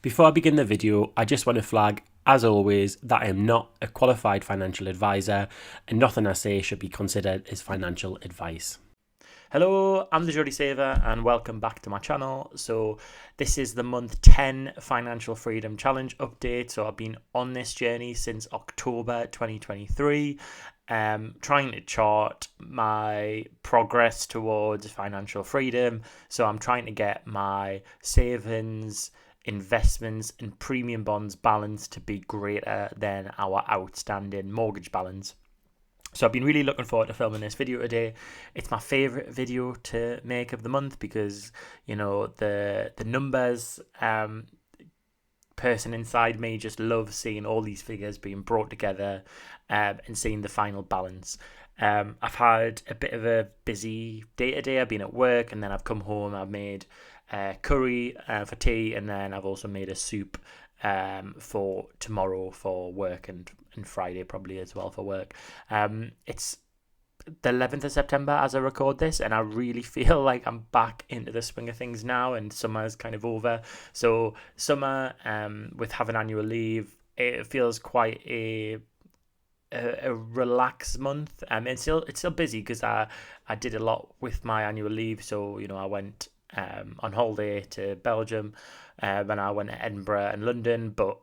Before I begin the video, I just want to flag, as always, that I am not a qualified financial advisor and nothing I say should be considered as financial advice. Hello, I'm the Jody Saver and welcome back to my channel. So this is the month 10 Financial Freedom Challenge update. So I've been on this journey since October 2023, trying to chart my progress towards financial freedom. So I'm trying to get my savings, investments and premium bonds balance to be greater than our outstanding mortgage balance. So I've been really looking forward to filming this video today. It's my favourite video to make of the month because, you know, the numbers, person inside me just loves seeing all these figures being brought together and seeing the final balance. I've had a bit of a busy day today. I've been at work and then I've come home. I've made curry for tea, and then I've also made a soup for tomorrow for work and Friday probably as well for work. It's the 11th of September as I record this, and I really feel like I'm back into the swing of things now, and summer's kind of over. So summer, with having annual leave, it feels quite a relaxed month. It's still busy because I did a lot with my annual leave. So, you know, I went on holiday to Belgium, and I went to Edinburgh and London. But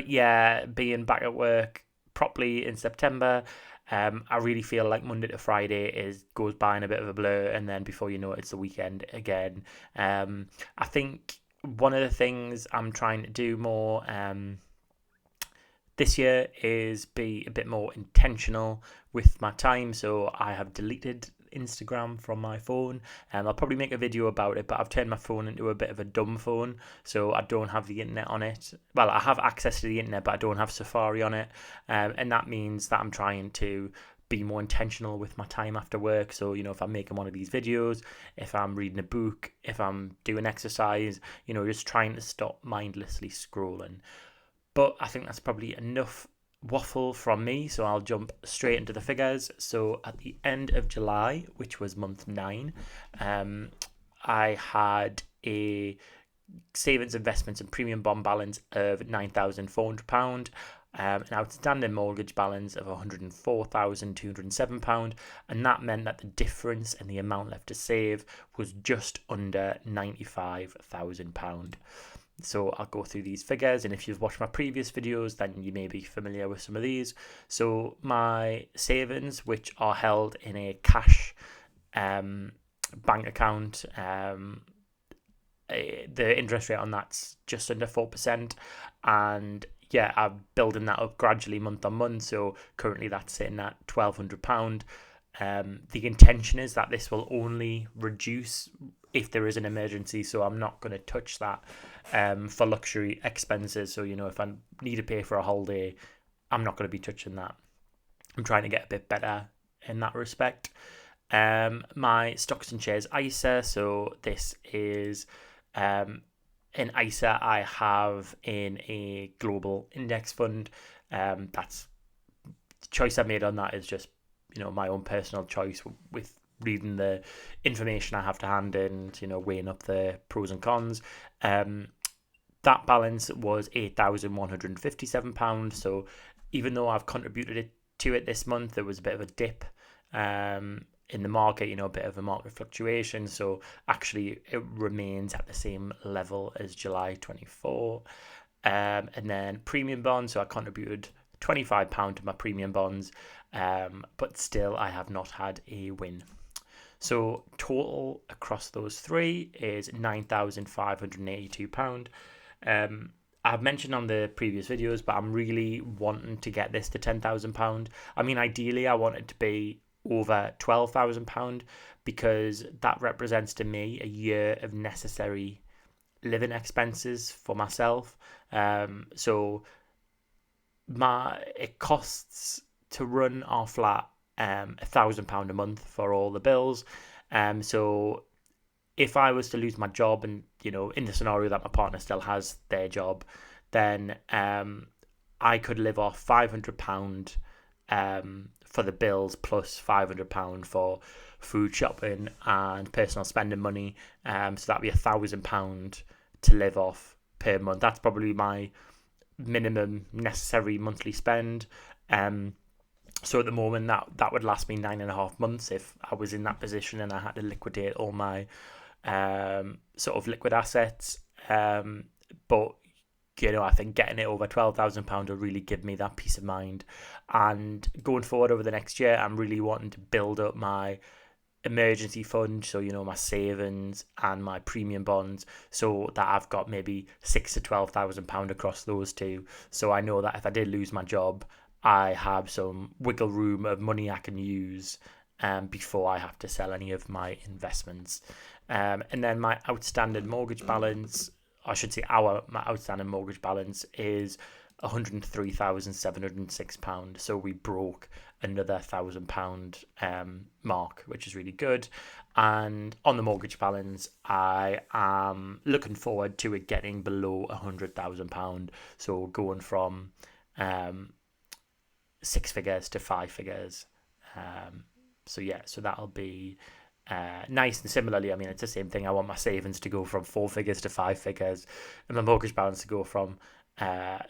yeah, being back at work properly in September, I really feel like Monday to Friday goes by in a bit of a blur, and then before you know it, it's the weekend again. I think one of the things I'm trying to do more this year is be a bit more intentional with my time. So I have deleted Instagram from my phone, and I'll probably make a video about it, but I've turned my phone into a bit of a dumb phone, so I don't have the internet on it. Well, I have access to the internet, but I don't have Safari on it, and that means that I'm trying to be more intentional with my time after work. So, you know, if I'm making one of these videos, if I'm reading a book, if I'm doing exercise, you know, just trying to stop mindlessly scrolling. But I think that's probably enough waffle from me, so I'll jump straight into the figures. So at the end of July, which was month 9, I had a savings, investments and premium bond balance of £9,400, an outstanding mortgage balance of £104,207, and that meant that the difference in the amount left to save was just under £95,000. So I'll go through these figures, and if you've watched my previous videos, then you may be familiar with some of these. So my savings, which are held in a cash bank account, the interest rate on that's just under 4%, and yeah, I'm building that up gradually month on month. So currently that's sitting at £1,200. The intention is that this will only reduce if there is an emergency, so I'm not going to touch that for luxury expenses. So, you know, if I need to pay for a holiday, I'm not going to be touching that. I'm trying to get a bit better in that respect. My stocks and shares ISA, so this is an ISA I have in a global index fund. That's the choice I made on that is just, you know, my own personal choice with reading the information I have to hand and, you know, weighing up the pros and cons. That balance was £8,157. So even though I've contributed to it this month, there was a bit of a dip in the market, you know, a bit of a market fluctuation. So actually it remains at the same level as July 24. And then premium bonds, so I contributed £25 to my premium bonds, but still I have not had a win. So total across those three is £9,582. I've mentioned on the previous videos, but I'm really wanting to get this to £10,000. I mean, ideally I want it to be over £12,000 because that represents to me a year of necessary living expenses for myself. So it costs to run our flat £1,000 a month for all the bills. So if I was to lose my job, and, you know, in the scenario that my partner still has their job, then I could live off £500 for the bills plus £500 for food shopping and personal spending money. So that'd be £1,000 to live off per month. That's probably my minimum necessary monthly spend. So at the moment, that would last me 9.5 months if I was in that position and I had to liquidate all my sort of liquid assets. But I think getting it over £12,000 will really give me that peace of mind. And going forward over the next year, I'm really wanting to build up my emergency fund, so my savings and my premium bonds, so that I've got maybe £6,000 to £12,000 across those two. So I know that if I did lose my job, I have some wiggle room of money I can use before I have to sell any of my investments. And then my outstanding mortgage balance, I should say my outstanding mortgage balance is £103,706. So we broke another £1,000 mark, which is really good. And on the mortgage balance, I am looking forward to it getting below £100,000. So going from 6 figures to 5 figures. So that'll be nice. And similarly, I mean, it's the same thing. I want my savings to go from 4 figures to 5 figures, and my mortgage balance to go from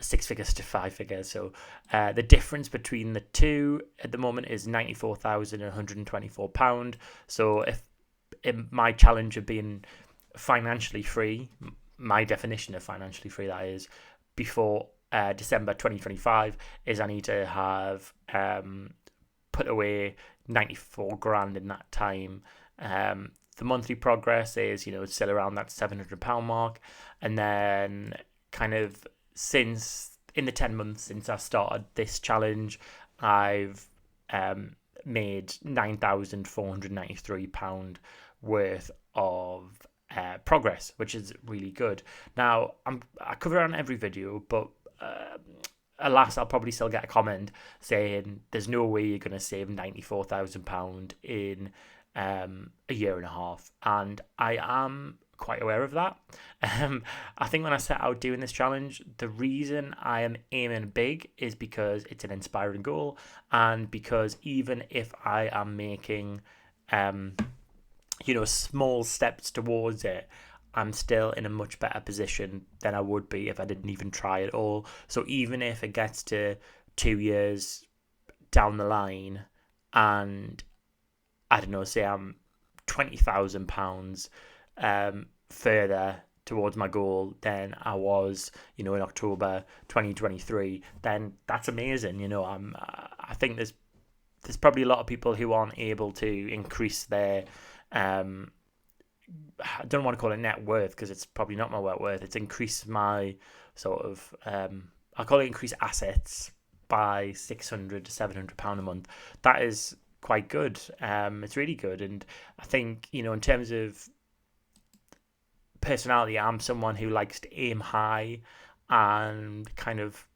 6 figures to 5 figures. So the difference between the two at the moment is £94,124. So if in my challenge of being financially free, my definition of financially free, that is, before December 2025, is I need to have put away 94 grand in that time. The monthly progress is, it's still around that £700 mark. And then kind of since in the 10 months since I started this challenge, I've made £9,493 worth of progress, which is really good. Now, I cover it on every video, but alas, I'll probably still get a comment saying there's no way you're going to save £94,000 in a year and a half. And I am quite aware of that. I think when I set out doing this challenge, the reason I am aiming big is because it's an inspiring goal, and because even if I am making small steps towards it, I'm still in a much better position than I would be if I didn't even try at all. So even if it gets to 2 years down the line and I don't know, say I'm £20,000 further towards my goal than I was, in October 2023, then that's amazing. I think there's probably a lot of people who aren't able to increase their I don't want to call it net worth, because it's probably not my net worth. It's increase my sort of I call it increase assets by £600 to £700 a month. That is quite good. It's really good. And I think, in terms of personality, I'm someone who likes to aim high and kind of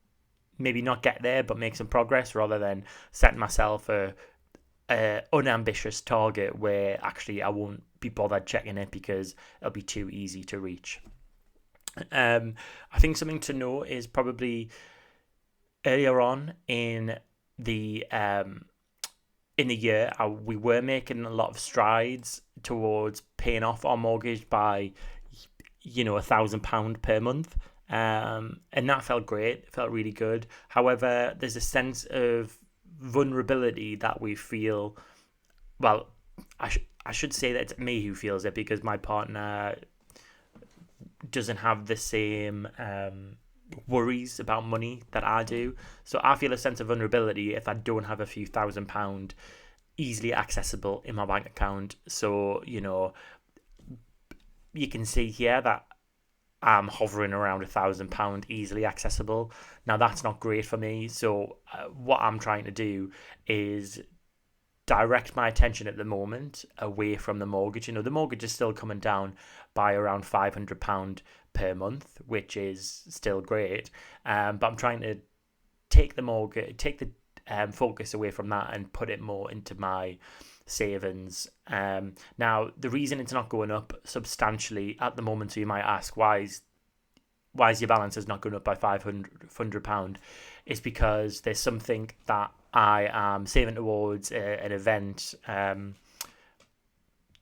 maybe not get there, but make some progress, rather than setting myself a unambitious target where actually I won't be bothered checking it because it'll be too easy to reach. I think something to note is probably earlier on in the year, we were making a lot of strides towards paying off our mortgage by £1,000 per month, and that felt great. It felt really good. However, there's a sense of vulnerability that we feel. Well, I should say that it's me who feels it, because my partner doesn't have the same worries about money that I do. So I feel a sense of vulnerability if I don't have a few £1,000 easily accessible in my bank account. So, you can see here that I'm hovering around £1,000 easily accessible. Now, that's not great for me. So what I'm trying to do is direct my attention at the moment away from the mortgage. The mortgage is still coming down by around £500 per month, which is still great. But I'm trying to take the focus away from that and put it more into my savings. Now, the reason it's not going up substantially at the moment, so you might ask, why is your balance is not going up by £500, is because there's something that I am saving towards, an event, a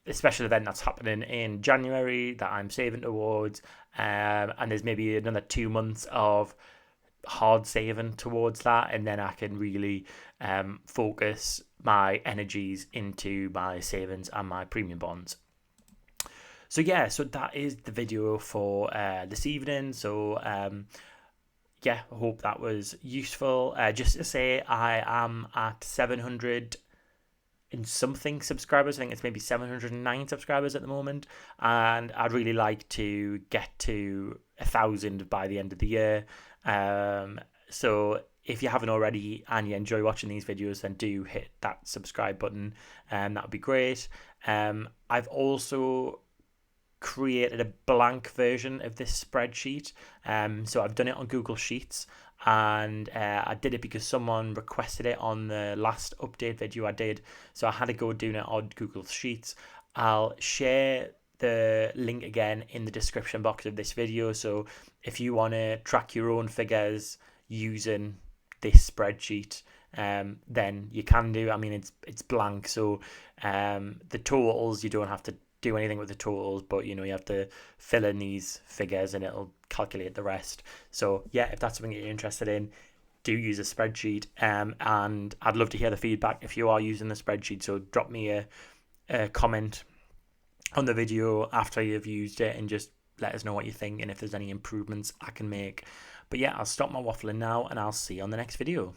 special event that's happening in January that I'm saving towards, and there's maybe another 2 months of hard saving towards that, and then I can really focus my energies into my savings and my premium bonds. So yeah, so that is the video for this evening. So yeah, I hope that was useful. Just to say, I am at 700 and something subscribers. I think it's maybe 709 subscribers at the moment, and I'd really like to get to 1,000 by the end of the year. So if you haven't already and you enjoy watching these videos, then do hit that subscribe button, and that would be great. I've also created a blank version of this spreadsheet. So I've done it on Google Sheets, and I did it because someone requested it on the last update video I did. So I had to go doing it on Google Sheets. I'll share the link again in the description box of this video. So if you want to track your own figures using this spreadsheet, then you can do. I mean, it's blank, so the totals, you don't have to do anything with the totals, but you have to fill in these figures and it'll calculate the rest. So yeah, if that's something you're interested in, do use a spreadsheet, and I'd love to hear the feedback if you are using the spreadsheet. So drop me a comment on the video after you've used it and just let us know what you think and if there's any improvements I can make. But yeah, I'll stop my waffling now and I'll see you on the next video.